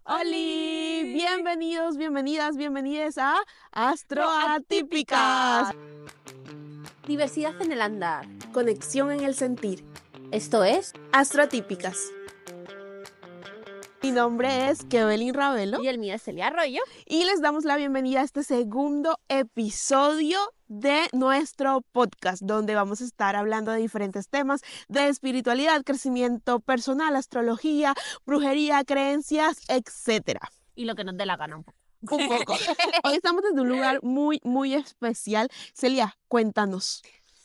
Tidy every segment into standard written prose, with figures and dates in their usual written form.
¡Holi! Bienvenidos, bienvenidas a Astroatípicas. Diversidad en el andar. Conexión en el sentir. Esto es Astroatípicas. Mi nombre es Kebelin Ravelo Y el mío es Celia Arroyo. y les damos la bienvenida a este segundo episodio de nuestro podcast, donde vamos a estar hablando de diferentes temas de espiritualidad, crecimiento personal, astrología, brujería, creencias, etcétera. Y lo que nos dé la gana un poco. Un poco. Hoy estamos desde un lugar muy especial. Celia, cuéntanos.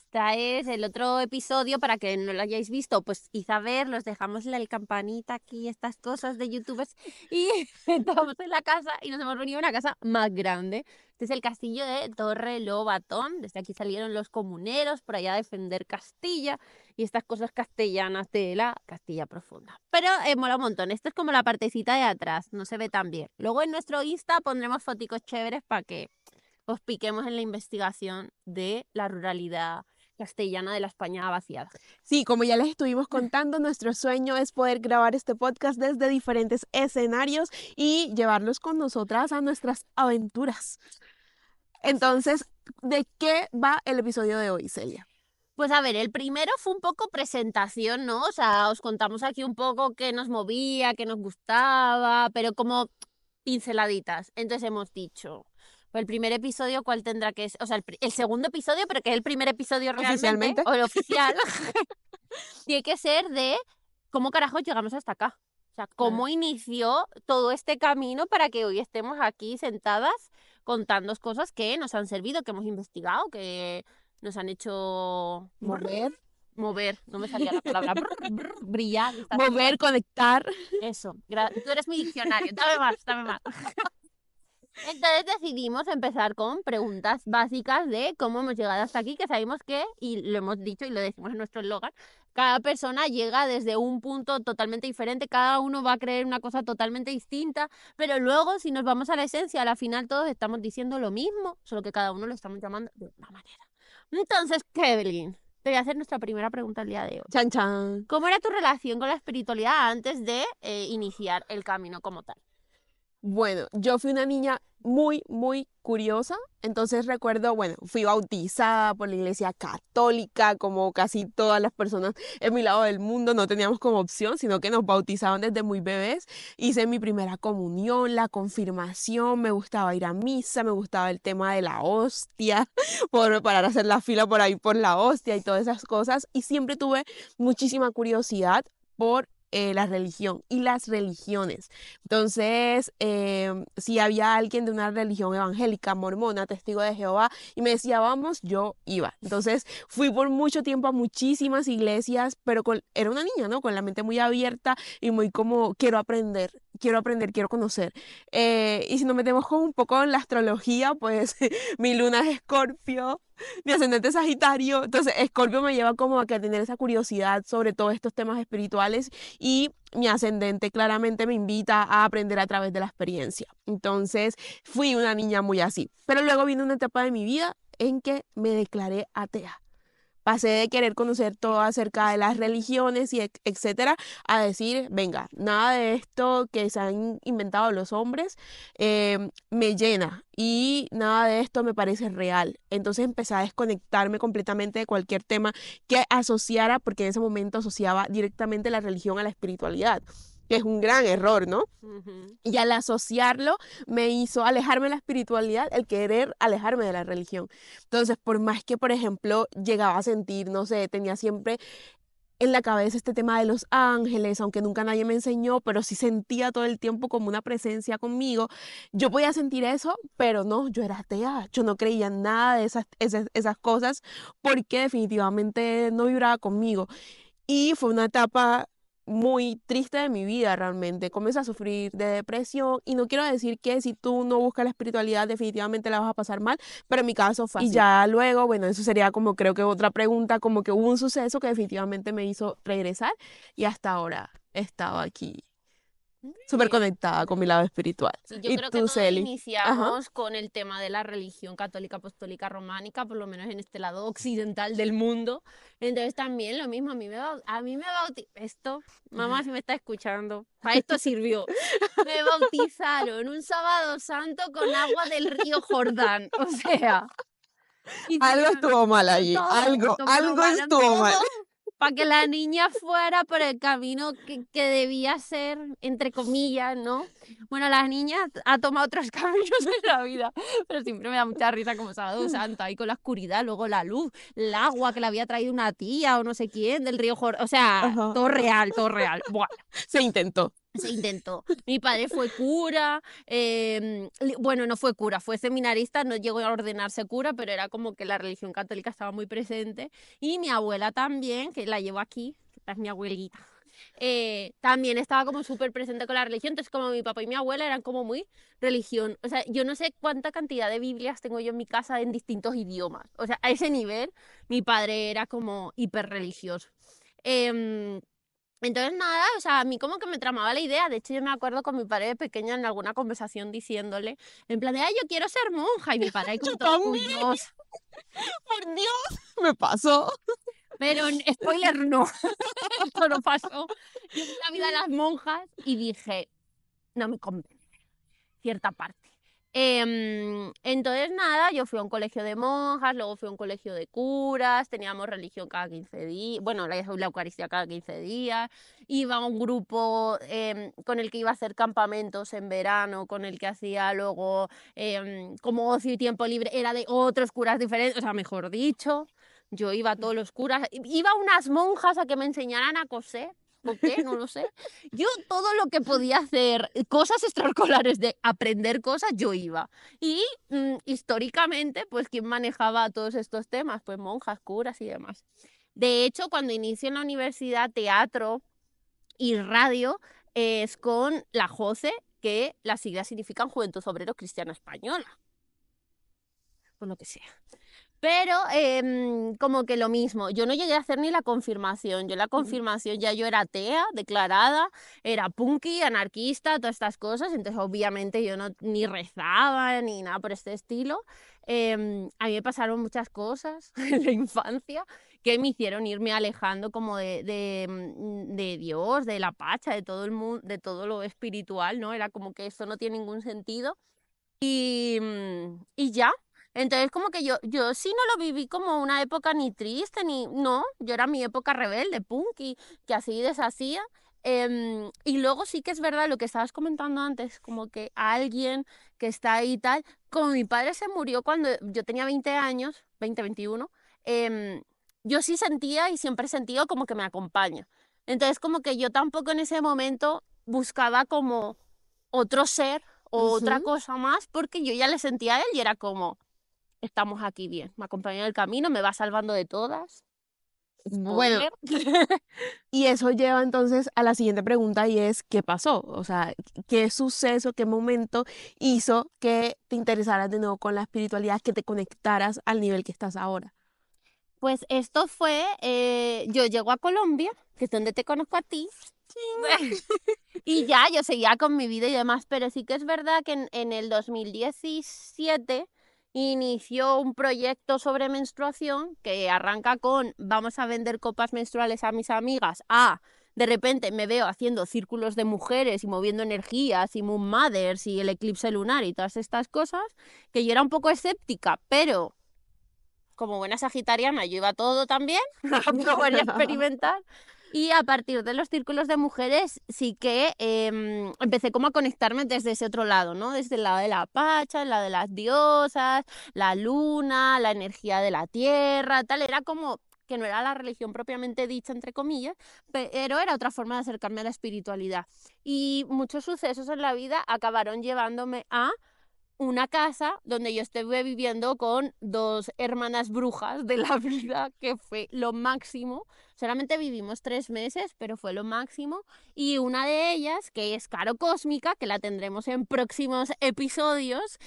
Este es el otro episodio, para que no lo hayáis visto, pues id a ver, los dejamos el campanita aquí, estas cosas de youtubers, y estamos en la casa y nos hemos venido a una casa más grande. Este es el castillo de Torre Lobatón. Desde aquí salieron los comuneros por allá a defender Castilla y estas cosas castellanas de la Castilla profunda. Pero mola un montón. Esto es como la partecita de atrás, no se ve tan bien. Luego en nuestro Insta pondremos foticos chéveres para que os piquemos en la investigación de la ruralidad castellana de la España vaciada. Sí, como ya les estuvimos contando, nuestro sueño es poder grabar este podcast desde diferentes escenarios y llevarlos con nosotras a nuestras aventuras. Entonces, ¿de qué va el episodio de hoy, Celia? Pues a ver, el primero fue un poco presentación, ¿no? O sea, os contamos aquí un poco qué nos movía, qué nos gustaba, pero como pinceladitas. Entonces hemos dicho, pues el primer episodio, ¿cuál tendrá que ser? O sea, el segundo episodio, pero que es el primer episodio realmente, Oficialmente. o el oficial, tiene que ser de cómo carajos llegamos hasta acá. O sea, cómo inició todo este camino para que hoy estemos aquí sentadas contando cosas que nos han servido, que hemos investigado, que nos han hecho mover, no me salía la palabra, brillar. Mover, conectar. Eso, tú eres mi diccionario, dame más. Entonces decidimos empezar con preguntas básicas de cómo hemos llegado hasta aquí, que sabemos que, y lo hemos dicho y lo decimos en nuestro eslogan, cada persona llega desde un punto totalmente diferente, cada uno va a creer una cosa totalmente distinta, pero luego si nos vamos a la esencia, a la final todos estamos diciendo lo mismo, solo que cada uno lo estamos llamando de una manera. Entonces, Kevin, te voy a hacer nuestra primera pregunta el día de hoy. Chan, chan. ¿Cómo era tu relación con la espiritualidad antes de iniciar el camino como tal? Bueno, yo fui una niña muy curiosa, entonces recuerdo, bueno, fui bautizada por la iglesia católica, como casi todas las personas en mi lado del mundo, no teníamos como opción, sino que nos bautizaban desde muy bebés. Hice mi primera comunión, la confirmación, me gustaba ir a misa, me gustaba el tema de la hostia, por parar a hacer la fila por ahí por la hostia y todas esas cosas, y siempre tuve muchísima curiosidad por la religión y las religiones. Entonces, si había alguien de una religión evangélica, mormona, testigo de Jehová, y me decía, vamos, yo iba. Entonces, fui por mucho tiempo a muchísimas iglesias, pero era una niña, ¿no? Con la mente muy abierta y muy como, quiero aprender, quiero conocer. Y si nos metemos con un poco en la astrología, pues mi luna es Escorpio, mi ascendente es Sagitario, entonces Escorpio me lleva como a que tener esa curiosidad sobre todos estos temas espirituales y mi ascendente claramente me invita a aprender a través de la experiencia. Entonces fui una niña muy así, pero luego vino una etapa de mi vida en que me declaré atea. Pasé de querer conocer todo acerca de las religiones y etcétera, a decir, venga, nada de esto que se han inventado los hombres me llena y nada de esto me parece real. Entonces empecé a desconectarme completamente de cualquier tema que asociara, porque en ese momento asociaba directamente la religión a la espiritualidad, que es un gran error, ¿no? Y al asociarlo me hizo alejarme de la espiritualidad, el querer alejarme de la religión. Entonces, por más que, por ejemplo, llegaba a sentir, no sé, tenía siempre en la cabeza este tema de los ángeles, aunque nunca nadie me enseñó, pero sí sentía todo el tiempo como una presencia conmigo. Yo podía sentir eso, pero no, yo era atea, yo no creía en nada de esas cosas porque definitivamente no vibraba conmigo. Y fue una etapa muy triste de mi vida realmente. Comencé a sufrir de depresión y no quiero decir que si tú no buscas la espiritualidad definitivamente la vas a pasar mal, pero en mi caso fue así. Y ya luego, bueno, eso sería como creo que otra pregunta, como que hubo un suceso que definitivamente me hizo regresar y hasta ahora he estado aquí súper conectada con mi lado espiritual. Sí, yo ¿Y creo que tú, todos Celi? Ajá. iniciamos con el tema de la religión católica apostólica románica, por lo menos en este lado occidental del mundo. Entonces también lo mismo, a mí me esto, mamá si me está escuchando, para esto sirvió. Me bautizaron un sábado santo con agua del río Jordán, o sea, Algo hicieron estuvo mal allí, todo, algo comprobaron estuvo mal. todo para que la niña fuera por el camino que debía ser, entre comillas, ¿no? Bueno, la niña ha tomado otros caminos en la vida, pero siempre me da mucha risa como Sábado Santo, ahí con la oscuridad, luego la luz, el agua que le había traído una tía o no sé quién del río Jordán, o sea, Ajá. todo real, todo real. Buah. Se intentó. Se intentó. Mi padre fue cura, bueno, no fue cura, fue seminarista, no llegó a ordenarse cura, pero era como que la religión católica estaba muy presente. Y mi abuela también, que la llevo aquí, que esta es mi abuelita, también estaba como súper presente con la religión. Entonces, como mi papá y mi abuela eran como muy religión. O sea, yo no sé cuánta cantidad de Biblias tengo yo en mi casa en distintos idiomas. O sea, a ese nivel, mi padre era como hiper religioso. Entonces, nada, o sea, a mí como que me tramaba la idea. De hecho, yo me acuerdo con mi padre de pequeña en alguna conversación diciéndole, en plan de, ay, yo quiero ser monja. Y mi padre ahí Yo como todo también, orgulloso. por Dios, me pasó. Pero, spoiler, no. Esto no pasó. Yo vi la vida de las monjas y dije, no me convence cierta parte. Entonces, nada, yo fui a un colegio de monjas, luego fui a un colegio de curas, teníamos religión cada 15 días, bueno, la Eucaristía cada 15 días, iba a un grupo con el que iba a hacer campamentos en verano, con el que hacía luego como ocio y tiempo libre, era de otros curas diferentes, o sea, mejor dicho, yo iba a todos los curas, iba a unas monjas a que me enseñaran a coser. ¿Por qué? No lo sé. Yo todo lo que podía hacer, cosas extraescolares de aprender cosas, yo iba. Y históricamente, pues, ¿quién manejaba todos estos temas? Pues monjas, curas y demás. De hecho, cuando inicio en la universidad teatro y radio, es con la JOCE, que las siglas significan Juventud Obrero Cristiana Española. Por lo que sea. Pero como que lo mismo, yo no llegué a hacer ni la confirmación. Yo la confirmación ya yo era atea, declarada, era punky, anarquista, todas estas cosas. Entonces obviamente yo no ni rezaba ni nada por este estilo. A mí me pasaron muchas cosas en la infancia que me hicieron irme alejando como de Dios, de la pacha, de todo el mundo, de todo lo espiritual, ¿no? Era como que esto no tiene ningún sentido. Y ya. Entonces, como que yo sí no lo viví como una época ni triste, ni. No, yo era mi época rebelde, punk, y que así y deshacía. Y luego sí que es verdad lo que estabas comentando antes, como que alguien que está ahí y tal. Como mi padre se murió cuando yo tenía 20 años, 20 21, yo sí sentía y siempre he sentido como que me acompaña. Entonces, como que yo tampoco en ese momento buscaba como otro ser o otra Ujú. cosa más, porque yo ya le sentía a él y era como, estamos aquí bien, me acompaña en el camino, me va salvando de todas. Bueno, Spoiler. y eso lleva entonces a la siguiente pregunta y es, ¿qué pasó? O sea, ¿qué suceso, qué momento hizo que te interesaras de nuevo con la espiritualidad, que te conectaras al nivel que estás ahora? Pues esto fue, yo llego a Colombia, que es donde te conozco a ti, y ya yo seguía con mi vida y demás, pero sí que es verdad que en el 2017 inició un proyecto sobre menstruación que arranca con vamos a vender copas menstruales a mis amigas, de repente me veo haciendo círculos de mujeres y moviendo energías y Moon Mothers y el eclipse lunar y todas estas cosas, que yo era un poco escéptica, pero como buena sagitariana yo iba a todo también, a probar y a experimentar. Y a partir de los círculos de mujeres sí que empecé como a conectarme desde ese otro lado, ¿no? Desde el lado de la pacha, el lado de las diosas, la luna, la energía de la tierra, tal. Era como que no era la religión propiamente dicha, entre comillas, pero era otra forma de acercarme a la espiritualidad. Y muchos sucesos en la vida acabaron llevándome a una casa donde yo estuve viviendo con dos hermanas brujas de la vida, que fue lo máximo. Solamente vivimos 3 meses, pero fue lo máximo. Y una de ellas, que es Caro Cósmica, que la tendremos en próximos episodios,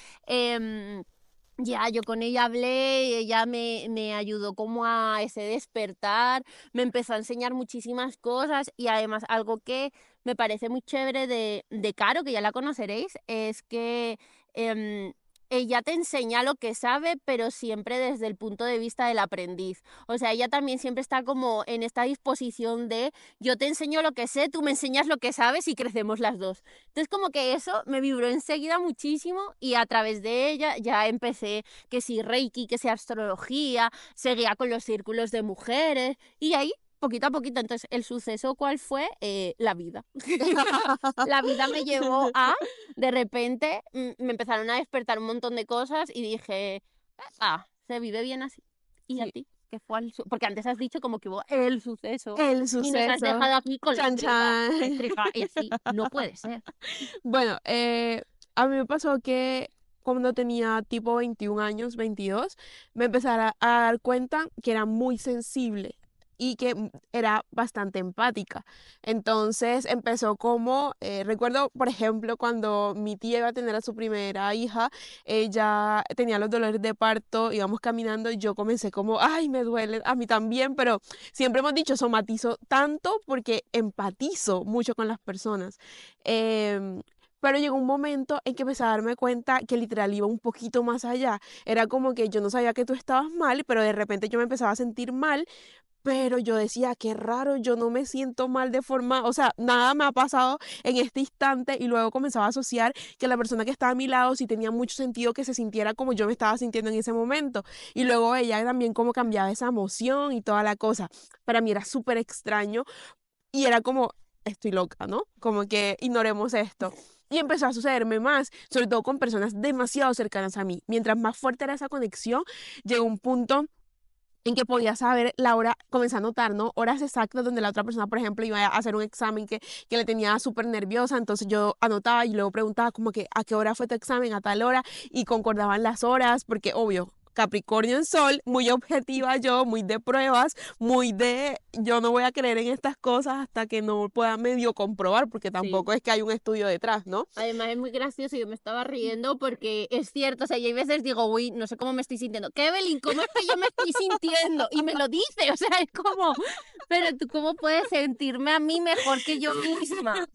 Ya, yo con ella hablé, y ella me ayudó como a ese despertar, me empezó a enseñar muchísimas cosas y además algo que me parece muy chévere de Caro, que ya la conoceréis, es que em, ella te enseña lo que sabe, pero siempre desde el punto de vista del aprendiz. O sea, ella también siempre está como en esta disposición de yo te enseño lo que sé, tú me enseñas lo que sabes y crecemos las dos. Entonces como que eso me vibró enseguida muchísimo y a través de ella ya empecé que si Reiki, que si astrología, seguía con los círculos de mujeres y ahí poquito a poquito. Entonces el suceso ¿cuál fue? La vida. La vida me llevó a, de repente, me empezaron a despertar un montón de cosas y dije, se vive bien así. ¿Y a Sí, ti? ¿Qué fue porque antes has dicho como que hubo el suceso el y nos has suceso. dejado aquí con Chan, la chan. intriga y así no puede ser. Bueno, a mí me pasó que cuando tenía tipo 21 años, 22, me empecé a dar cuenta que era muy sensible y que era bastante empática. Entonces empezó como, recuerdo, por ejemplo, cuando mi tía iba a tener a su primera hija, ella tenía los dolores de parto, íbamos caminando y yo comencé como, ay, me duele, a mí también, pero siempre hemos dicho, somatizo tanto porque empatizo mucho con las personas. Em, pero llegó un momento en que empecé a darme cuenta que literal iba un poquito más allá. Era como que yo no sabía que tú estabas mal, pero de repente yo me empezaba a sentir mal, pero yo decía, qué raro, yo no me siento mal de forma, o sea, nada me ha pasado en este instante y luego comenzaba a asociar que la persona que estaba a mi lado sí tenía mucho sentido que se sintiera como yo me estaba sintiendo en ese momento. Y luego ella también como cambiaba esa emoción y toda la cosa. Para mí era súper extraño y era como, estoy loca, ¿no? Como que ignoremos esto. Y empezó a sucederme más, sobre todo con personas demasiado cercanas a mí. Mientras más fuerte era esa conexión, llegó un punto en que podía saber la hora, comencé a notar, ¿no? Horas exactas donde la otra persona, por ejemplo, iba a hacer un examen que le tenía súper nerviosa, entonces yo anotaba y luego preguntaba como que a qué hora fue tu examen, a tal hora, y concordaban las horas, porque obvio, Capricornio en Sol, muy objetiva yo, muy de pruebas, muy de yo no voy a creer en estas cosas hasta que no pueda medio comprobar, porque Sí. tampoco es que hay un estudio detrás, ¿no? Además es muy gracioso, yo me estaba riendo porque es cierto, o sea, yo hay veces digo, uy, no sé cómo me estoy sintiendo. Evelyn, ¿cómo es que yo me estoy sintiendo? Y me lo dice, o sea, es como, pero tú cómo puedes sentirme a mí mejor que yo misma.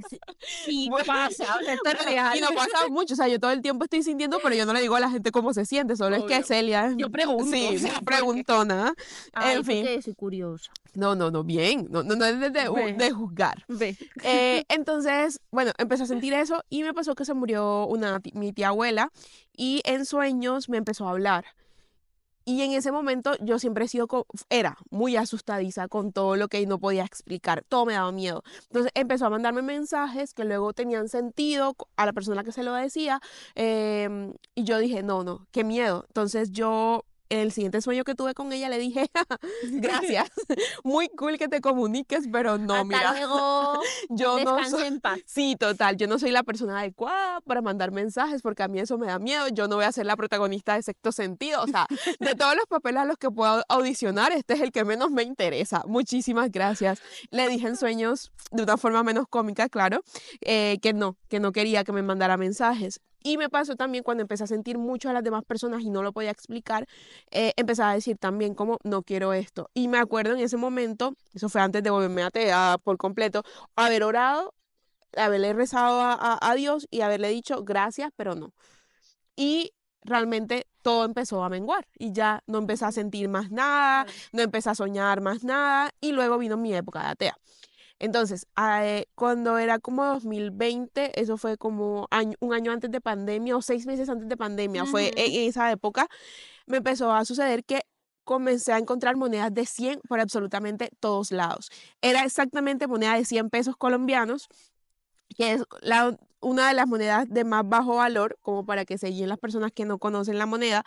Sí, sí Bueno, pasa, o sea, esto es real. y nos pasa mucho, o sea, yo todo el tiempo estoy sintiendo, pero yo no le digo a la gente cómo se siente, solo es que Obvio. Celia, Yo pregunto, o sí, sea, porque... preguntona, Ay, en fin, porque soy curiosa. no, no, no, bien, no, no, no es Ve, de juzgar. ve. Entonces, bueno, empecé a sentir eso y me pasó que se murió mi tía abuela y en sueños me empezó a hablar. Y en ese momento yo siempre he sido, era muy asustadiza con todo lo que no podía explicar, todo me daba miedo. Entonces empezó a mandarme mensajes que luego tenían sentido a la persona que se lo decía y yo dije, no, no, qué miedo. Entonces yo, en el siguiente sueño que tuve con ella le dije, gracias, muy cool que te comuniques, pero no, Hasta mira, luego. yo no soy, Descanse en paz. sí, total, yo no soy la persona adecuada para mandar mensajes porque a mí eso me da miedo, yo no voy a ser la protagonista de Sexto Sentido, o sea, de todos los papeles a los que puedo audicionar, este es el que menos me interesa. Muchísimas gracias. Le dije en sueños, de una forma menos cómica, claro, que no quería que me mandara mensajes. Y me pasó también cuando empecé a sentir mucho a las demás personas y no lo podía explicar, empezaba a decir también como no quiero esto. Y me acuerdo en ese momento, eso fue antes de volverme atea por completo, haber orado, haberle rezado a Dios y haberle dicho gracias, pero no. Y realmente todo empezó a menguar y ya no empecé a sentir más nada, Claro. no empecé a soñar más nada y luego vino mi época de atea. Entonces, cuando era como 2020, eso fue como un año antes de pandemia o 6 meses antes de pandemia, fue Ujú. en esa época, me empezó a suceder que comencé a encontrar monedas de 100 por absolutamente todos lados. Era exactamente moneda de 100 pesos colombianos, que es una de las monedas de más bajo valor, como para que se guíen las personas que no conocen la moneda,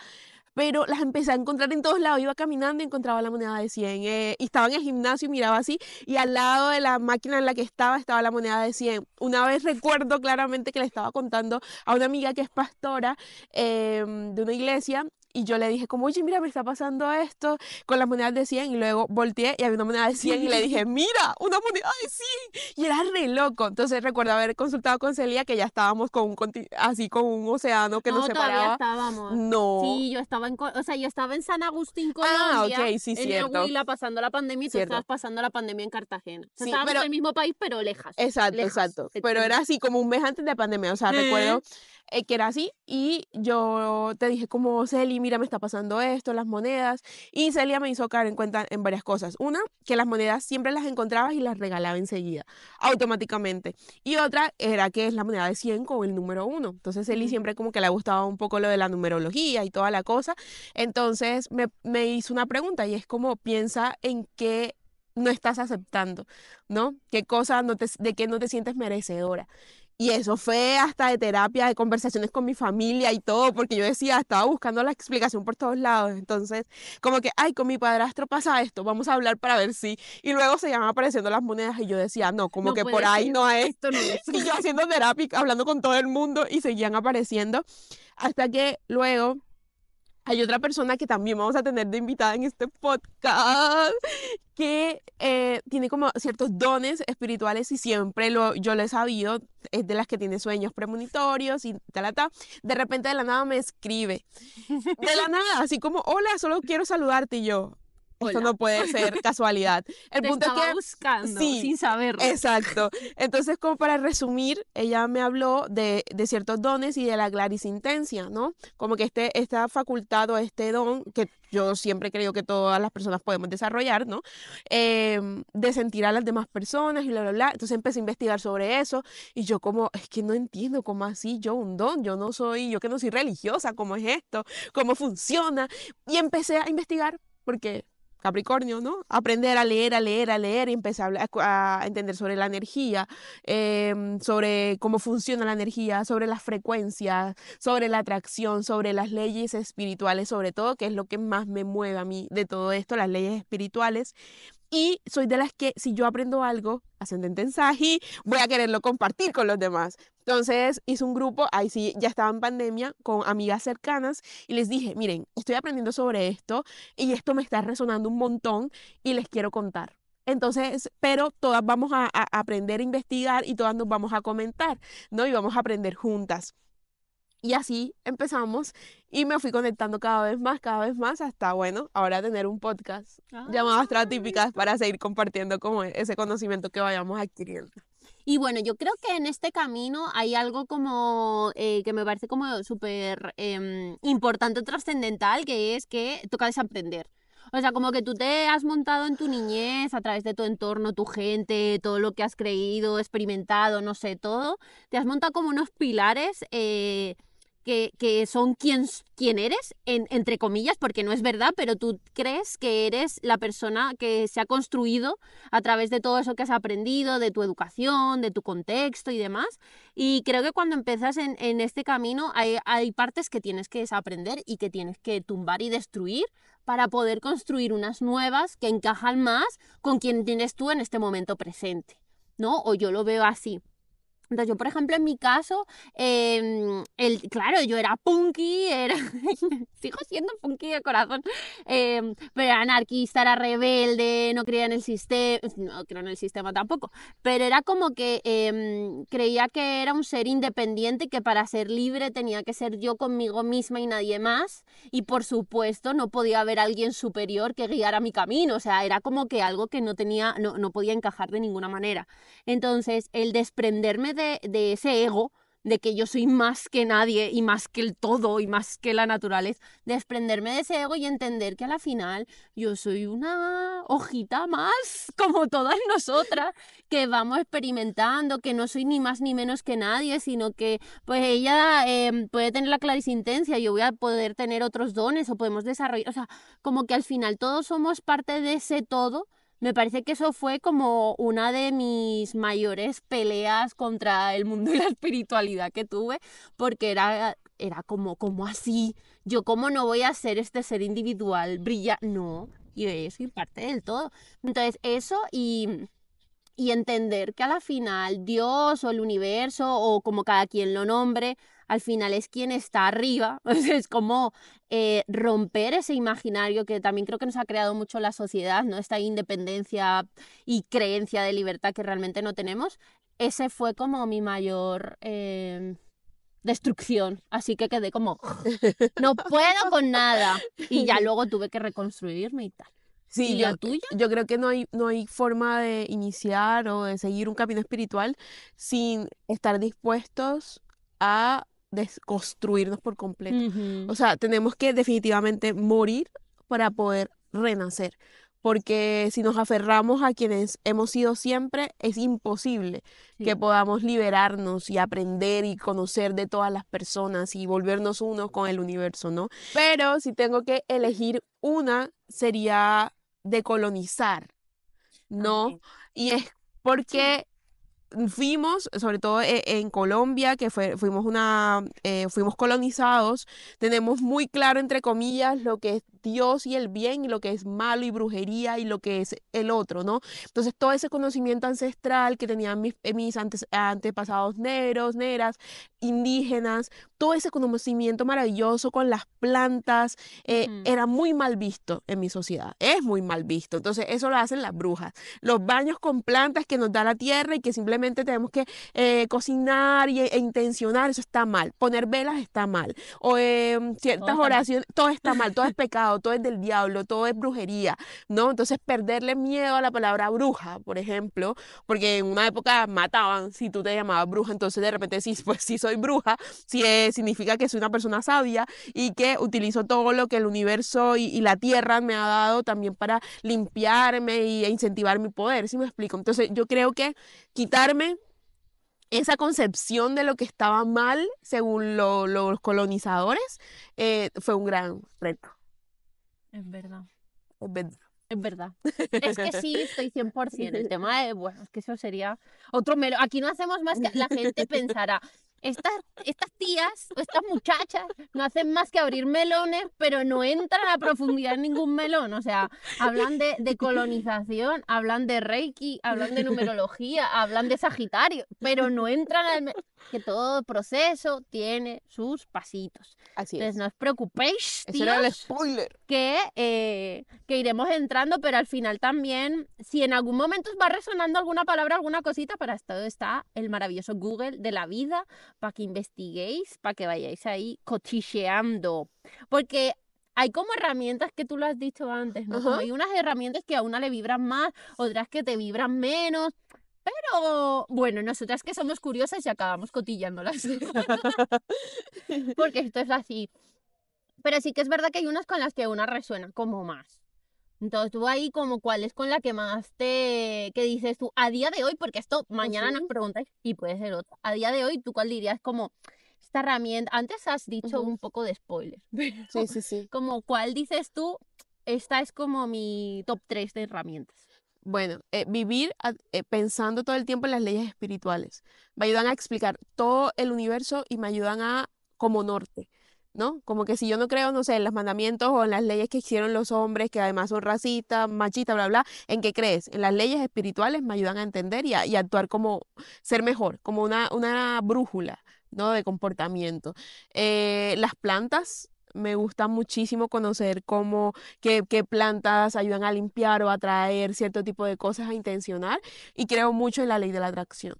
pero las empecé a encontrar en todos lados. Iba caminando y encontraba la moneda de 100. Y estaba en el gimnasio y miraba así, y al lado de la máquina en la que estaba la moneda de 100. Una vez recuerdo claramente que le estaba contando a una amiga que es pastora de una iglesia, y yo le dije como, oye, mira, me está pasando esto con las monedas de 100 y luego volteé y había una moneda de 100 y le dije, mira, una moneda de 100 y era re loco. Entonces recuerdo haber consultado con Celia que ya estábamos con así con un océano que nos No, todavía separaba. estábamos. No. Sí, yo estaba yo estaba en San Agustín, Ah, Colombia, ok, sí, en el cierto, Huila pasando la pandemia y tú cierto. estabas pasando la pandemia en Cartagena. O sea, Sí, estábamos pero en el mismo país, pero lejas. exacto, Lejas. exacto. Pero era así como un mes antes de pandemia. O sea, recuerdo que era así. Y yo te dije como, Celi, mira, me está pasando esto, las monedas. Y Celia me hizo caer en cuenta en varias cosas. Una, que las monedas siempre las encontrabas y las regalaba enseguida, automáticamente. Y otra era que es la moneda de 100 con el número 1. Entonces, Celi siempre como que le gustaba un poco lo de la numerología y toda la cosa. Entonces, me hizo una pregunta y es como, piensa en qué no estás aceptando, ¿no? ¿Qué cosa de qué no te sientes merecedora? Y eso fue hasta de terapia, de conversaciones con mi familia y todo, porque yo decía, estaba buscando la explicación por todos lados. Entonces, como que, ay, con mi padrastro pasa esto, vamos a hablar para ver si. Y luego se iban apareciendo las monedas y yo decía, no, como No que por puede ahí ser. no es. Esto no es. Y yo haciendo terapia, hablando con todo el mundo y seguían apareciendo. Hasta que luego hay otra persona que también vamos a tener de invitada en este podcast que tiene como ciertos dones espirituales y siempre yo lo he sabido, es de las que tiene sueños premonitorios y tal, tal. De repente de la nada me escribe, de la nada, así como, hola, solo quiero saludarte y yo. Esto Hola. no puede ser casualidad. El Te punto es estaba que, buscando sí, sin saberlo. exacto. Entonces, como para resumir, ella me habló de ciertos dones y de la clarisintencia, ¿no? Como que esta facultad o este don que yo siempre creo que todas las personas podemos desarrollar, ¿no? De sentir a las demás personas y bla, bla, bla. Entonces empecé a investigar sobre eso y yo como, es que no entiendo cómo así, yo un don, yo que no soy religiosa, ¿cómo es esto? ¿Cómo funciona? Y empecé a investigar porque Capricornio, ¿no? Aprender a leer, a leer, a leer y empecé a entender sobre la energía, sobre cómo funciona la energía, sobre las frecuencias, sobre la atracción, sobre las leyes espirituales, sobre todo, que es lo que más me mueve a mí de todo esto, las leyes espirituales. Y soy de las que si yo aprendo algo, ascendente en Sagi, voy a quererlo compartir con los demás. Entonces hice un grupo, ahí sí, ya estaba en pandemia, con amigas cercanas y les dije, miren, estoy aprendiendo sobre esto y esto me está resonando un montón y les quiero contar. Entonces, pero todas vamos a aprender a investigar y todas nos vamos a comentar, ¿no? Y vamos a aprender juntas. Y así empezamos y me fui conectando cada vez más, hasta, bueno, ahora tener un podcast llamado Astratípicas para seguir compartiendo como ese conocimiento que vayamos adquiriendo. Y bueno, yo creo que en este camino hay algo como que me parece como súper importante, trascendental, que es que toca desaprender. O sea, como que tú te has montado en tu niñez a través de tu entorno, tu gente, todo lo que has creído, experimentado, no sé, todo. Te has montado como unos pilares que son quién eres, entre comillas, porque no es verdad, pero tú crees que eres la persona que se ha construido a través de todo eso que has aprendido, de tu educación, de tu contexto y demás. Y creo que cuando empiezas en este camino hay partes que tienes que desaprender y que tienes que tumbar y destruir para poder construir unas nuevas que encajan más con quien tienes tú en este momento presente, ¿no? O yo lo veo así. Entonces, yo, por ejemplo, en mi caso, claro, yo era punky, sigo siendo punky de corazón, pero era anarquista, era rebelde, no creía en el sistema, no creo en el sistema tampoco, pero era como que creía que era un ser independiente y que para ser libre tenía que ser yo conmigo misma y nadie más, y por supuesto no podía haber alguien superior que guiara mi camino, o sea, era como que algo que no podía encajar de ninguna manera. Entonces, el desprenderme de ese ego, de que yo soy más que nadie y más que el todo y más que la naturaleza, desprenderme de ese ego y entender que a la final yo soy una hojita más, como todas nosotras, que vamos experimentando, que no soy ni más ni menos que nadie, sino que pues ella puede tener la clarisintencia, yo voy a poder tener otros dones o podemos desarrollar, o sea, como que al final todos somos parte de ese todo. Me parece que eso fue como una de mis mayores peleas contra el mundo y la espiritualidad que tuve, porque era como así, yo cómo no voy a ser este ser individual, brilla, no, yo soy parte del todo. Entonces eso y entender que a la final Dios o el universo o como cada quien lo nombre, al final es quien está arriba. Es como romper ese imaginario que también creo que nos ha creado mucho la sociedad, ¿no? Esta independencia y creencia de libertad que realmente no tenemos. Ese fue como mi mayor destrucción. Así que quedé como, no puedo con nada. Y ya luego tuve que reconstruirme y tal. Sí, ¿Y la tuya? yo creo que no hay forma de iniciar o de seguir un camino espiritual sin estar dispuestos a desconstruirnos por completo. Ujú. O sea, tenemos que definitivamente morir para poder renacer. Porque si nos aferramos a quienes hemos sido siempre, es imposible que Sí. podamos liberarnos y aprender y conocer de todas las personas y volvernos uno con el universo, ¿no? Pero si tengo que elegir una, sería decolonizar, ¿no? También. Y es Sí. porque fuimos, sobre todo en Colombia, que fuimos colonizados, tenemos muy claro, entre comillas, lo que es Dios y el bien y lo que es malo y brujería y lo que es el otro, ¿no? Entonces, todo ese conocimiento ancestral que tenían mis antepasados negros, negras, indígenas, todo ese conocimiento maravilloso con las plantas, Ujú. era muy mal visto en mi sociedad, es muy mal visto. Entonces, eso lo hacen las brujas, los baños con plantas que nos da la tierra y que simplemente tenemos que cocinar e intencionar, eso está mal. Poner velas está mal. O Todo ciertas está mal. oraciones, todo está mal, todo es pecado, todo es del diablo, todo es brujería, ¿no? Entonces perderle miedo a la palabra bruja, por ejemplo, porque en una época mataban si tú te llamabas bruja, entonces de repente sí, pues sí soy bruja, sí significa que soy una persona sabia y que utilizo todo lo que el universo y la tierra me ha dado también para limpiarme e incentivar mi poder, ¿sí me explico? Entonces yo creo que quitarme esa concepción de lo que estaba mal según los colonizadores fue un gran reto, Es verdad. es verdad. Es verdad. Es que sí, estoy 100%. El tema de, bueno, es que eso sería otro melo. Aquí no hacemos más que, la gente pensará, estas tías o estas muchachas no hacen más que abrir melones, pero no entran a profundidad en ningún melón. O sea, hablan de colonización, hablan de Reiki, hablan de numerología, hablan de Sagitario, pero no entran que todo proceso tiene sus pasitos. Así Entonces, es. no os preocupéis, Ese era el tíos, spoiler. que iremos entrando, pero al final también, si en algún momento os va resonando alguna palabra, alguna cosita, para esto está el maravilloso Google de la vida, para que investiguéis, para que vayáis ahí cochicheando. Porque hay como herramientas que tú lo has dicho antes, ¿no? Como Ajá. hay unas herramientas que a una le vibran más, otras que te vibran menos. Pero bueno, nosotras que somos curiosas y acabamos cotillándolas. Porque esto es así. Pero sí que es verdad que hay unas con las que una resuena como más. Entonces tú ahí como cuál es con la que más que dices tú, a día de hoy, porque esto mañana nos Ujú, preguntáis y puede ser otra. A día de hoy, ¿tú cuál dirías como esta herramienta? Antes has dicho ujú. un poco de spoiler, Sí, pero sí, sí. como cuál dices tú, esta es como mi top 3 de herramientas. Bueno, vivir pensando todo el tiempo en las leyes espirituales. Me ayudan a explicar todo el universo y me ayudan a, como norte, ¿no? Como que si yo no creo, no sé, en los mandamientos o en las leyes que hicieron los hombres, que además son racistas, machistas, bla, bla, ¿en qué crees? En las leyes espirituales me ayudan a entender y a actuar como, ser mejor, como una brújula, ¿no? De comportamiento. Las plantas. Me gusta muchísimo conocer cómo qué plantas ayudan a limpiar o a atraer cierto tipo de cosas a intencionar y creo mucho en la ley de la atracción,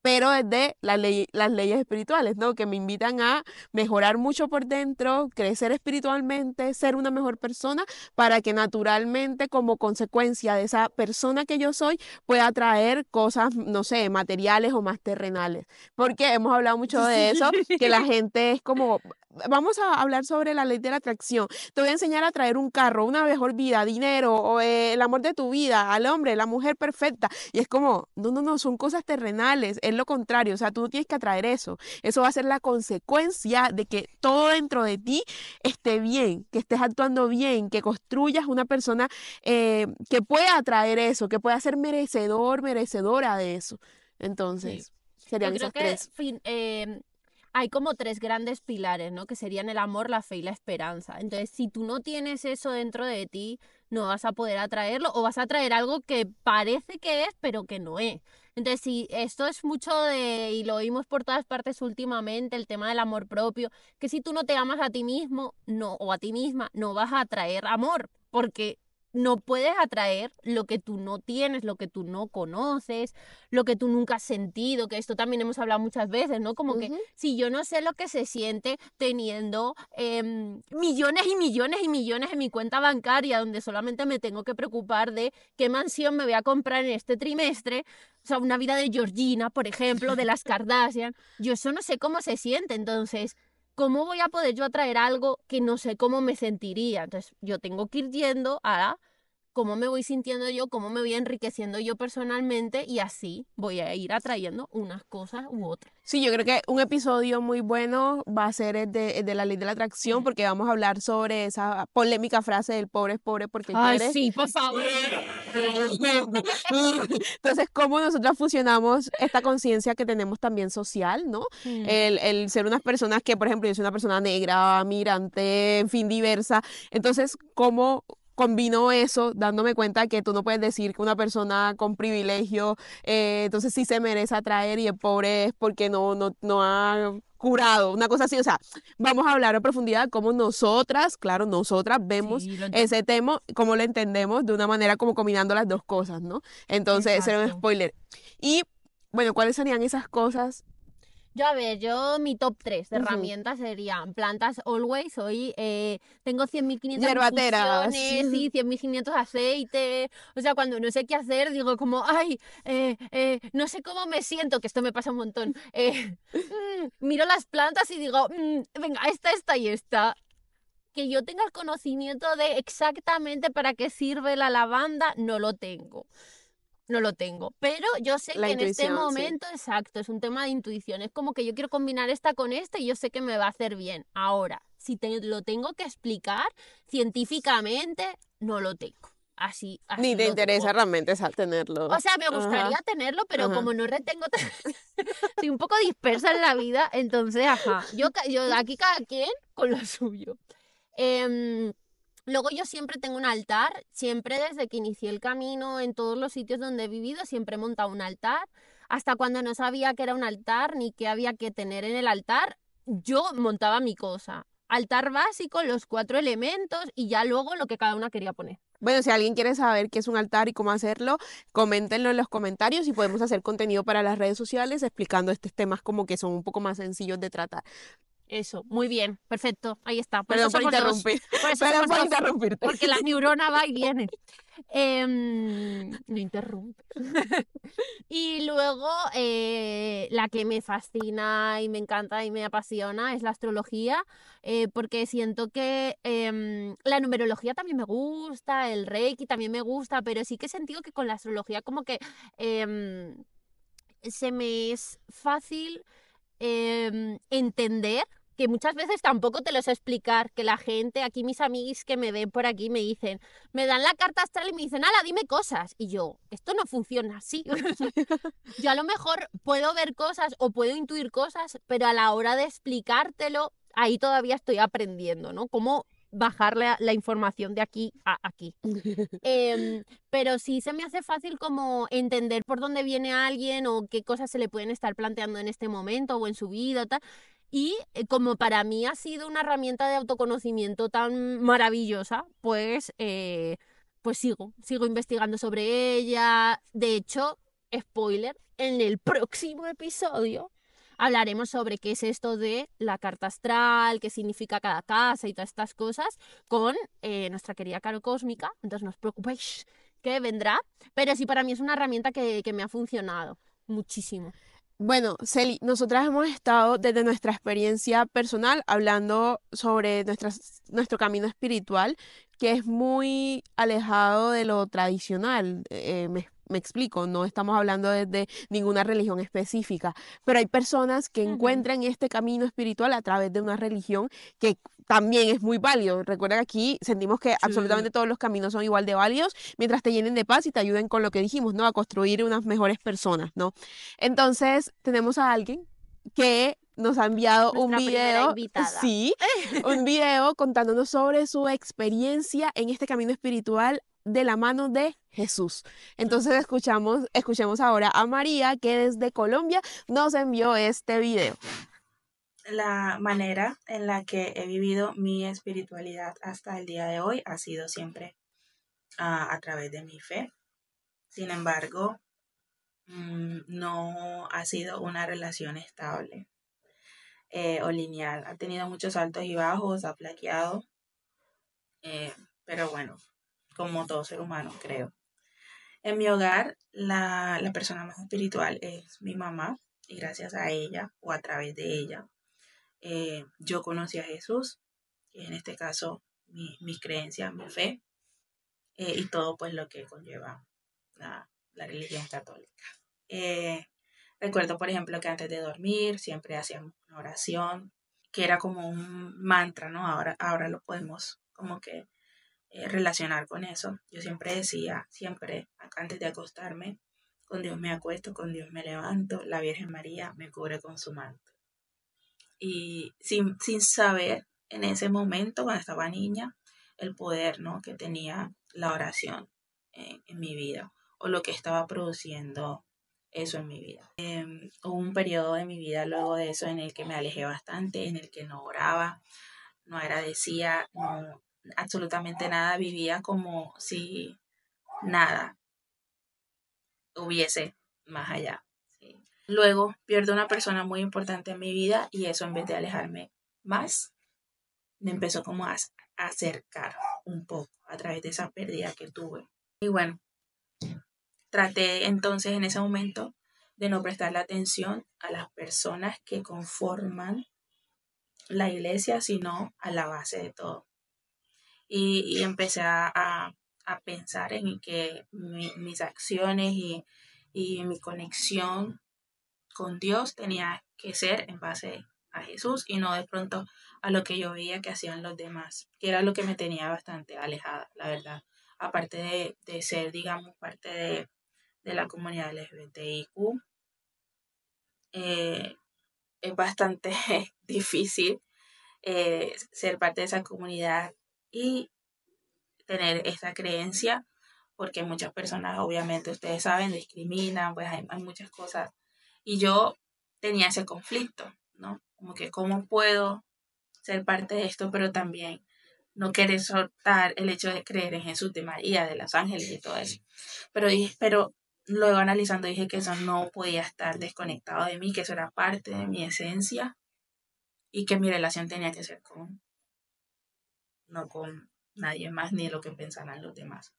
pero desde las leyes espirituales, ¿no? Que me invitan a mejorar mucho por dentro, crecer espiritualmente, ser una mejor persona, para que naturalmente, como consecuencia de esa persona que yo soy, pueda atraer cosas, no sé, materiales o más terrenales. Porque hemos hablado mucho de eso, que la gente es como, vamos a hablar sobre la ley de la atracción. Te voy a enseñar a traer un carro, una mejor vida, dinero, o el amor de tu vida, al hombre, la mujer perfecta. Y es como, no, son cosas terrenales, es lo contrario, o sea, tú no tienes que atraer eso. Eso va a ser la consecuencia de que todo dentro de ti esté bien, que estés actuando bien, que construyas una persona que pueda atraer eso, que pueda ser merecedor, merecedora de eso. Sí. Entonces, Yo serían creo esas que tres. hay como 3 grandes pilares, ¿no? Que serían el amor, la fe y la esperanza. Entonces, si tú no tienes eso dentro de ti, no vas a poder atraerlo o vas a atraer algo que parece que es, pero que no es. Entonces, si esto es mucho y lo oímos por todas partes últimamente, el tema del amor propio, que si tú no te amas a ti mismo, no, o a ti misma, no vas a atraer amor, porque no puedes atraer lo que tú no tienes, lo que tú no conoces, lo que tú nunca has sentido, que esto también hemos hablado muchas veces, ¿no? Como que si yo no sé lo que se siente teniendo millones y millones y millones en mi cuenta bancaria, donde solamente me tengo que preocupar de qué mansión me voy a comprar en este trimestre, o sea, una vida de Georgina, por ejemplo, de las Kardashian, yo eso no sé cómo se siente, entonces... ¿Cómo voy a poder yo atraer algo que no sé cómo me sentiría? Entonces, yo tengo que ir yendo a cómo me voy sintiendo yo, cómo me voy enriqueciendo yo personalmente y así voy a ir atrayendo unas cosas u otras. Sí, yo creo que un episodio muy bueno va a ser el de la ley de la atracción, porque vamos a hablar sobre esa polémica frase del pobre es pobre porque Ay, quiere. sí, por favor. Entonces, cómo nosotras fusionamos esta conciencia que tenemos también social, ¿no? El ser unas personas que, por ejemplo, yo soy una persona negra, migrante, en fin, diversa. Entonces, ¿cómo combino eso dándome cuenta que tú no puedes decir que una persona con privilegio, entonces sí se merece atraer y el pobre es porque no ha curado, una cosa así, o sea, vamos a hablar a profundidad cómo nosotras, claro, nosotras vemos Sí, ese tema, cómo lo entendemos de una manera como combinando las dos cosas, ¿no? Entonces, ese era un exacto. spoiler. Y, bueno, ¿cuáles serían esas cosas? Yo, a ver, mi top 3 de Ujú. herramientas serían plantas always. Hoy tengo 100.500 Hierbateras. infusiones y 100.500 aceites. O sea, cuando no sé qué hacer, digo como, ay, no sé cómo me siento, que esto me pasa un montón. Miro las plantas y digo, venga, esta y esta. Que yo tenga el conocimiento de exactamente para qué sirve la lavanda, no lo tengo. No lo tengo, pero yo sé La que en este intuición, sí. momento, exacto, es un tema de intuición. Es como que yo quiero combinar esta con esta y yo sé que me va a hacer bien. Ahora, si te lo tengo que explicar científicamente, no lo tengo. Ni Así te lo interesa digo. realmente O tenerlo. sea, me Ajá, gustaría tenerlo, pero ajá. como no retengo, estoy un poco dispersa en la vida, entonces, ajá, yo aquí cada quien con lo suyo. Em, Luego yo siempre tengo un altar, siempre desde que inicié el camino, en todos los sitios donde he vivido, siempre he montado un altar. Hasta cuando no sabía que era un altar ni qué había que tener en el altar, yo montaba mi cosa. Altar básico, los 4 elementos y ya luego lo que cada una quería poner. Bueno, si alguien quiere saber qué es un altar y cómo hacerlo, coméntenlo en los comentarios y podemos hacer contenido para las redes sociales explicando estos temas como que son un poco más sencillos de tratar. Eso, muy bien, perfecto, ahí está. Por eso Perdón por somos dos, interrumpir, por eso perdón somos por dos, interrumpirte. porque la neurona va y viene. No interrumpe. Y luego la que me fascina y me encanta y me apasiona es la astrología, porque siento que la numerología también me gusta, el Reiki también me gusta, pero sí que he sentido que con la astrología como que se me es fácil entender que muchas veces tampoco te lo sé explicar, que la gente, aquí mis amigos que me ven por aquí me dicen, me dan la carta astral y me dicen, ala, dime cosas. Y yo, esto no funciona así. Yo a lo mejor puedo ver cosas o puedo intuir cosas, pero a la hora de explicártelo, ahí todavía estoy aprendiendo, ¿no? Cómo bajar la información de aquí a aquí. Pero sí se me hace fácil como entender por dónde viene alguien o qué cosas se le pueden estar planteando en este momento o en su vida, tal. Y como para mí ha sido una herramienta de autoconocimiento tan maravillosa, pues sigo investigando sobre ella. De hecho, spoiler, en el próximo episodio hablaremos sobre qué es esto de la carta astral, qué significa cada casa y todas estas cosas con nuestra querida Caro Cósmica. Entonces no os preocupéis que vendrá. Pero sí, para mí es una herramienta que me ha funcionado muchísimo. Bueno, Celi, nosotras hemos estado desde nuestra experiencia personal hablando sobre nuestro camino espiritual, que es muy alejado de lo tradicional. Me explico, no estamos hablando desde ninguna religión específica, pero hay personas que Ujú. encuentran este camino espiritual a través de una religión que también es muy válido. Recuerda que aquí sentimos que Sí. absolutamente todos los caminos son igual de válidos mientras te llenen de paz y te ayuden con lo que dijimos, ¿no? A construir unas mejores personas, ¿no? Entonces, tenemos a alguien que nos ha enviado un Nuestra primera video, invitada. sí, un video contándonos sobre su experiencia en este camino espiritual de la mano de Jesús. Entonces escuchemos ahora a María, que desde Colombia nos envió este video. La manera en la que he vivido mi espiritualidad hasta el día de hoy ha sido siempre a través de mi fe. Sin embargo, no ha sido una relación estable o lineal. Ha tenido muchos altos y bajos, ha flaqueado, pero bueno, como todo ser humano, creo. En mi hogar, la persona más espiritual es mi mamá, y gracias a ella o a través de ella, yo conocí a Jesús, y en este caso mis creencias, mi fe, y todo pues lo que conlleva la religión católica. Recuerdo, por ejemplo, que antes de dormir siempre hacíamos una oración, que era como un mantra, ¿no? Ahora lo podemos como que relacionar con eso. Yo siempre decía, siempre antes de acostarme, con Dios me acuesto, con Dios me levanto, la Virgen María me cubre con su manto. Y sin saber en ese momento, cuando estaba niña, el poder, ¿no?, que tenía la oración en mi vida, o lo que estaba produciendo eso en mi vida. Hubo un periodo de mi vida luego de eso en el que me alejé bastante, en el que no oraba, no agradecía, no, absolutamente nada, vivía como si nada hubiese más allá. ¿Sí? Luego pierdo una persona muy importante en mi vida y eso, en vez de alejarme más, me empezó como a acercar un poco a través de esa pérdida que tuve. Y bueno, traté entonces en ese momento de no prestarle atención a las personas que conforman la iglesia, sino a la base de todo. Y empecé a pensar en que mis acciones y mi conexión con Dios tenía que ser en base a Jesús y no de pronto a lo que yo veía que hacían los demás, que era lo que me tenía bastante alejada, la verdad. Aparte de ser, digamos, parte de la comunidad LGBTIQ, es bastante difícil ser parte de esa comunidad y tener esa creencia, porque muchas personas, obviamente, ustedes saben, discriminan, pues hay muchas cosas. Y yo tenía ese conflicto, ¿no? Como que cómo puedo ser parte de esto, pero también no querer soltar el hecho de creer en Jesús, de María, de los ángeles y todo eso. Pero luego analizando dije que eso no podía estar desconectado de mí, que eso era parte de mi esencia y que mi relación tenía que ser no con nadie más ni lo que pensaran los demás.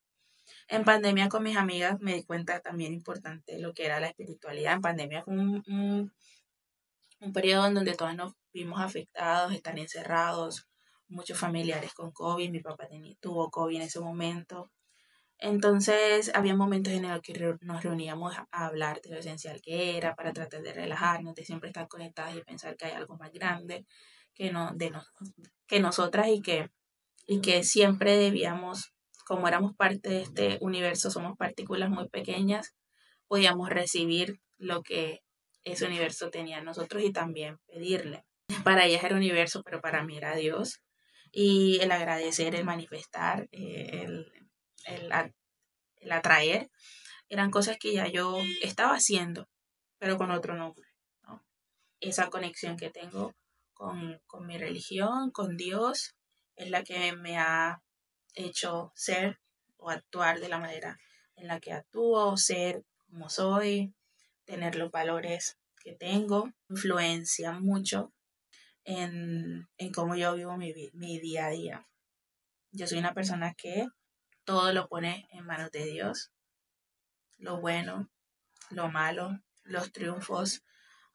En pandemia con mis amigas me di cuenta también importante lo que era la espiritualidad. En pandemia fue un periodo en donde todos nos vimos afectados, están encerrados, muchos familiares con COVID, mi papá tuvo COVID en ese momento. Entonces había momentos en los que nos reuníamos a hablar de lo esencial que era para tratar de relajarnos, de siempre estar conectadas y pensar que hay algo más grande que, no, que nosotras y que siempre debíamos, como éramos parte de este universo, somos partículas muy pequeñas, podíamos recibir lo que ese universo tenía en nosotros y también pedirle. Para ellas era universo, pero para mí era Dios. Y el agradecer, el manifestar, el, el atraer, eran cosas que ya yo estaba haciendo, pero con otro nombre, ¿no? Esa conexión que tengo con mi religión, con Dios, es la que me ha hecho ser o actuar de la manera en la que actúo, ser como soy, tener los valores que tengo, influencia mucho en cómo yo vivo mi día a día. Yo soy una persona que todo lo pone en manos de Dios, lo bueno, lo malo, los triunfos,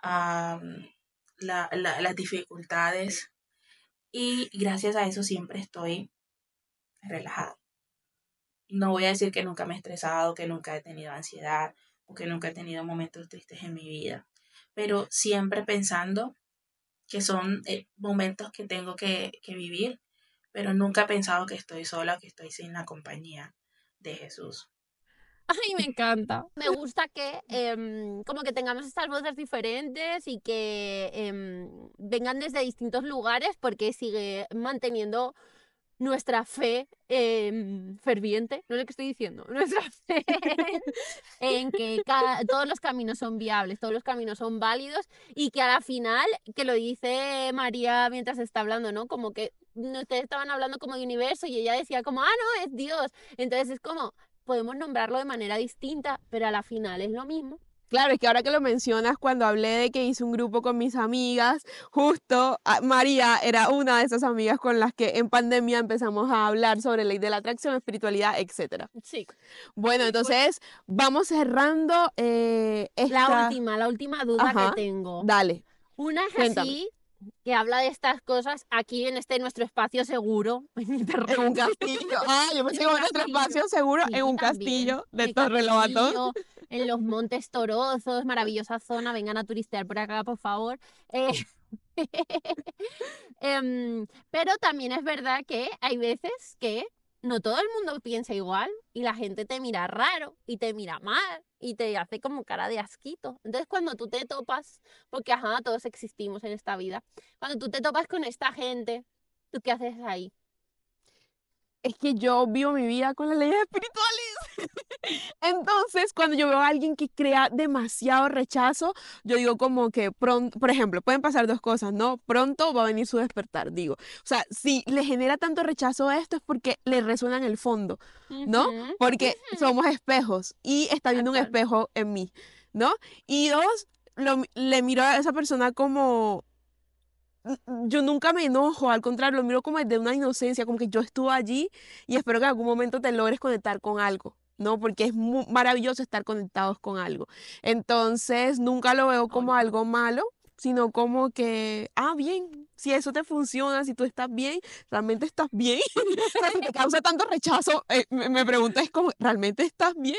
las dificultades, y gracias a eso siempre estoy relajada. No voy a decir que nunca me he estresado, que nunca he tenido ansiedad o que nunca he tenido momentos tristes en mi vida, pero siempre pensando que son momentos que tengo que vivir, pero nunca he pensado que estoy sola o que estoy sin la compañía de Jesús. Ay, me encanta. Me gusta que como que tengamos estas voces diferentes y que vengan desde distintos lugares porque sigue manteniendo nuestra fe ferviente, no es lo que estoy diciendo, nuestra fe en que todos los caminos son viables, todos los caminos son válidos y que a la final, que lo dice María mientras está hablando, ¿no? Como que ustedes estaban hablando como de universo y ella decía como, no, es Dios. Entonces es como, podemos nombrarlo de manera distinta, pero a la final es lo mismo. Claro, es que ahora que lo mencionas, cuando hablé de que hice un grupo con mis amigas, justo María era una de esas amigas con las que en pandemia empezamos a hablar sobre ley de la atracción, espiritualidad, etcétera. Sí. Bueno, entonces vamos cerrando esta... La última duda Ajá, que tengo. dale, Una es cuéntame. así, que habla de estas cosas aquí en nuestro espacio seguro, en internet. En un castillo. Yo pensé que En un en nuestro castillo. espacio seguro, Sí, en un también. castillo de El Torre Lobatón. castillo, en los Montes Torozos, maravillosa zona, vengan a turistear por acá, por favor. Eh, pero también es verdad que hay veces que no todo el mundo piensa igual y la gente te mira raro y te mira mal y te hace como cara de asquito. Entonces cuando tú te topas, porque ajá, todos existimos en esta vida, cuando tú te topas con esta gente, ¿tú qué haces ahí? Es que yo vivo mi vida con las leyes espirituales. Entonces, cuando yo veo a alguien que crea demasiado rechazo, yo digo como que pronto, por ejemplo, pueden pasar dos cosas, ¿no? Pronto va a venir su despertar, digo. O sea, si le genera tanto rechazo a esto es porque le resuena en el fondo, ¿no? Ujú, Porque somos espejos y está viendo un total. espejo en mí, ¿no? Y dos, le miro a esa persona como yo nunca me enojo, al contrario, lo miro como desde una inocencia, como que yo estuve allí y espero que en algún momento te logres conectar con algo, ¿no? Porque es maravilloso estar conectados con algo. Entonces, nunca lo veo como Bonito. algo malo, sino como que, bien, si eso te funciona, si tú estás bien, realmente estás bien. Pero si te causa tanto rechazo, me pregunto, es como, ¿realmente estás bien?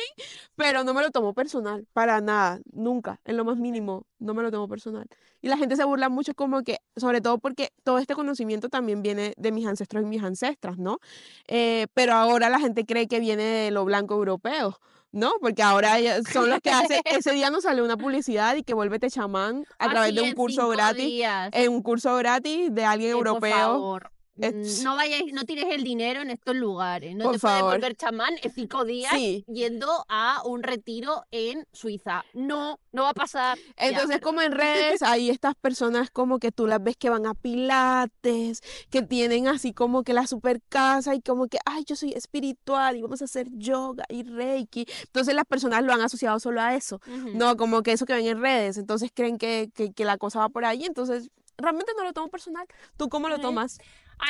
Pero no me lo tomo personal, para nada, nunca, en lo más mínimo, no me lo tomo personal. Y la gente se burla mucho como que, sobre todo porque todo este conocimiento también viene de mis ancestros y mis ancestras, ¿no? Pero ahora la gente cree que viene de lo blanco europeo, ¿no? Porque ahora son los que hacen, ese día nos salió una publicidad y que vuélvete chamán a través de Así un en curso 5 gratis, días. en un curso gratis de alguien Por europeo. favor, Es- no vayáis, no tires el dinero en estos lugares. No por te puedes favor. volver chamán en 5 días Sí, yendo a un retiro en Suiza. No, no va a pasar. Ya, entonces, pero como en redes, hay estas personas como que tú las ves que van a pilates, que tienen así como que la super casa y como que, yo soy espiritual y vamos a hacer yoga y reiki. Entonces, las personas lo han asociado solo a eso, ujú, no como que eso que ven en redes. Entonces, creen que la cosa va por ahí. Entonces, realmente no lo tomo personal. ¿Tú cómo lo ujú. tomas?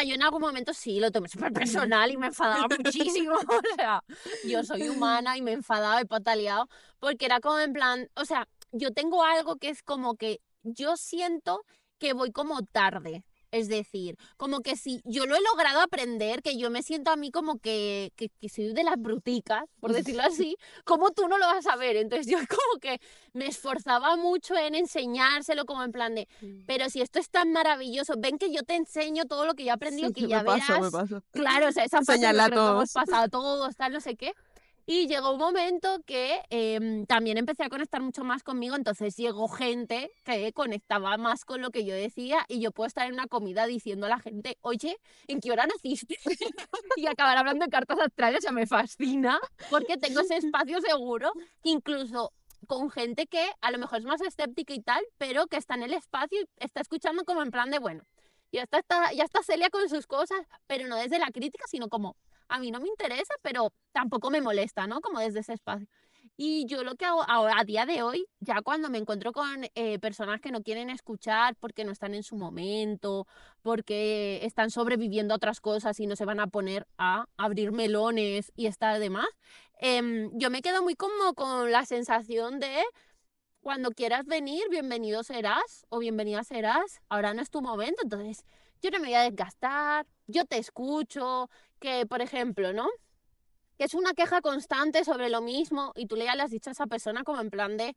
Yo en algún momento sí lo tomé súper personal y me enfadaba muchísimo. O sea, yo soy humana y me enfadaba y pataleado porque era como en plan, o sea, yo tengo algo que es como que yo siento que voy como tarde. Es decir, como que si yo lo he logrado aprender, que yo me siento a mí como que soy de las bruticas, por decirlo así, como tú no lo vas a ver. Entonces yo como que me esforzaba mucho en enseñárselo como en plan de, pero si esto es tan maravilloso, ven que yo te enseño todo lo que yo he aprendido, Sí, que me ya pasa, me verás. pasa. Claro, o sea, esa fase yo Señala a creo que hemos todos. pasado todos, tal, no sé qué. Y llegó un momento que también empecé a conectar mucho más conmigo, entonces llegó gente que conectaba más con lo que yo decía y yo puedo estar en una comida diciendo a la gente, oye, ¿en qué hora naciste? Y acabar hablando de cartas astrales, o sea, me fascina porque tengo ese espacio seguro, incluso con gente que a lo mejor es más escéptica y tal, pero que está en el espacio y está escuchando como en plan de, bueno, ya está Celia con sus cosas, pero no desde la crítica, sino como, a mí no me interesa, pero tampoco me molesta, ¿no? Como desde ese espacio. Y yo lo que hago ahora, a día de hoy, ya cuando me encuentro con personas que no quieren escuchar porque no están en su momento, porque están sobreviviendo a otras cosas y no se van a poner a abrir melones y estar demás, yo me quedo muy como con la sensación de cuando quieras venir, bienvenido serás o bienvenida serás. Ahora no es tu momento, entonces yo no me voy a desgastar, yo te escucho, que por ejemplo, ¿no? Que es una queja constante sobre lo mismo y tú le has dicho a esa persona como en plan de,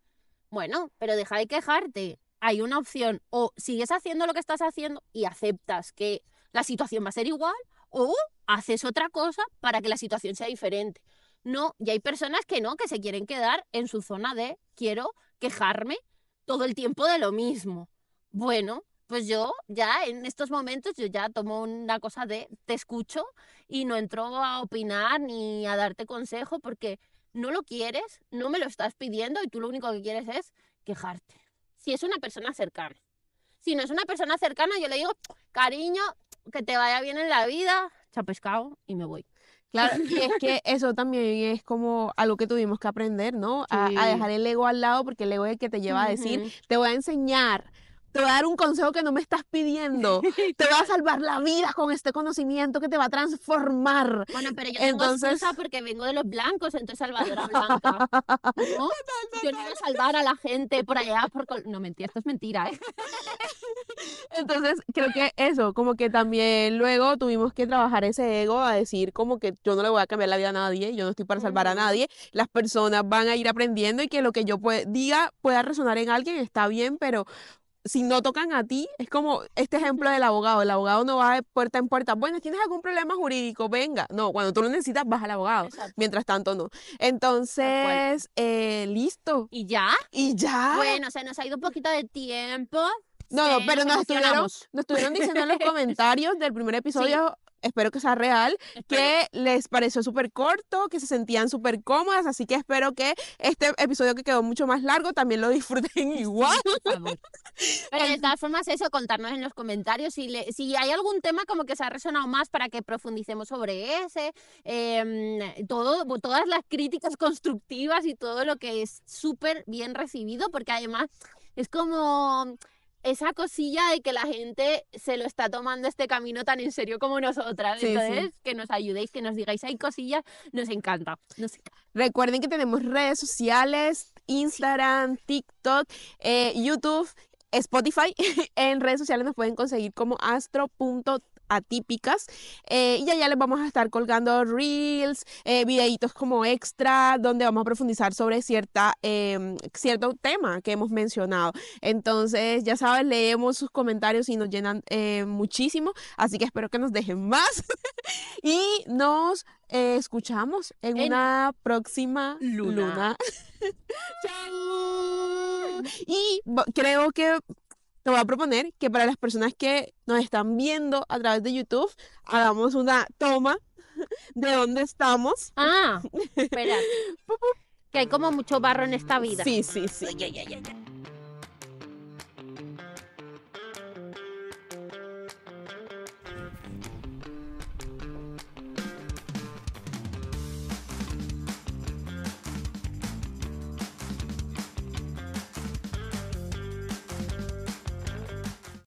bueno, pero deja de quejarte. Hay una opción, o sigues haciendo lo que estás haciendo y aceptas que la situación va a ser igual, o haces otra cosa para que la situación sea diferente. No, y hay personas que no, que se quieren quedar en su zona de quiero quejarme todo el tiempo de lo mismo. Bueno, pues yo ya en estos momentos yo ya tomo una cosa de te escucho y no entro a opinar ni a darte consejo porque no lo quieres, no me lo estás pidiendo y tú lo único que quieres es quejarte. Si es una persona cercana. Si no es una persona cercana, yo le digo, cariño, que te vaya bien en la vida, chapescao y me voy. Claro, y es que eso también es como algo que tuvimos que aprender, ¿no? A dejar el ego al lado, porque el ego es el que te lleva a decir, Ujú. te voy a enseñar, te voy a dar un consejo que no me estás pidiendo, te voy a salvar la vida con este conocimiento que te va a transformar. Bueno, pero yo tengo Entonces, excusa porque vengo de los blancos, entonces salvadora blanca. ¿No? Yo no iba a salvar a la gente por allá. No, mentira, esto es mentira, ¿eh? entonces creo que eso, como que también luego tuvimos que trabajar ese ego a decir como que yo no le voy a cambiar la vida a nadie, yo no estoy para salvar a Ujú. nadie, las personas van a ir aprendiendo y que lo que yo diga pueda resonar en alguien está bien, pero si no tocan a ti, es como este ejemplo del abogado. El abogado no va de puerta en puerta. Bueno, ¿tienes algún problema jurídico? Venga. No, cuando tú lo necesitas, vas al abogado. Exacto, Mientras tanto, no. tal cual. Entonces, listo. ¿Y ya? Y ya. Bueno, se nos ha ido un poquito de tiempo. No, no, pero Nos emocionamos. nos estuvieron diciendo en los comentarios del primer Sí, episodio, espero que sea real, espero. que les pareció súper corto, que se sentían súper cómodas, así que espero que este episodio que quedó mucho más largo también lo disfruten igual. Sí, por favor. Pero de todas formas, eso, contarnos en los comentarios si hay algún tema como que se ha resonado más para que profundicemos sobre ese, todas las críticas constructivas y todo lo que es súper bien recibido, porque además es como esa cosilla de que la gente se lo está tomando este camino tan en serio como nosotras. Sí, sí. Entonces, que nos ayudéis, que nos digáis hay cosillas, nos encanta. Nos encanta. Recuerden que tenemos redes sociales, Instagram, TikTok, YouTube, Spotify. En redes sociales nos pueden conseguir como astro.atípicas. Y allá les vamos a estar colgando reels, videitos como extra, donde vamos a profundizar sobre cierto tema que hemos mencionado. Entonces, ya sabes, leemos sus comentarios y nos llenan muchísimo. Así que espero que nos dejen más. Y nos escuchamos en una próxima luna. ¡Chao! Y creo que te voy a proponer que para las personas que nos están viendo a través de YouTube, hagamos una toma de dónde estamos. Ah, espera, que hay como mucho barro en esta vida. Sí, sí, sí. Ay, ay, ay, ay.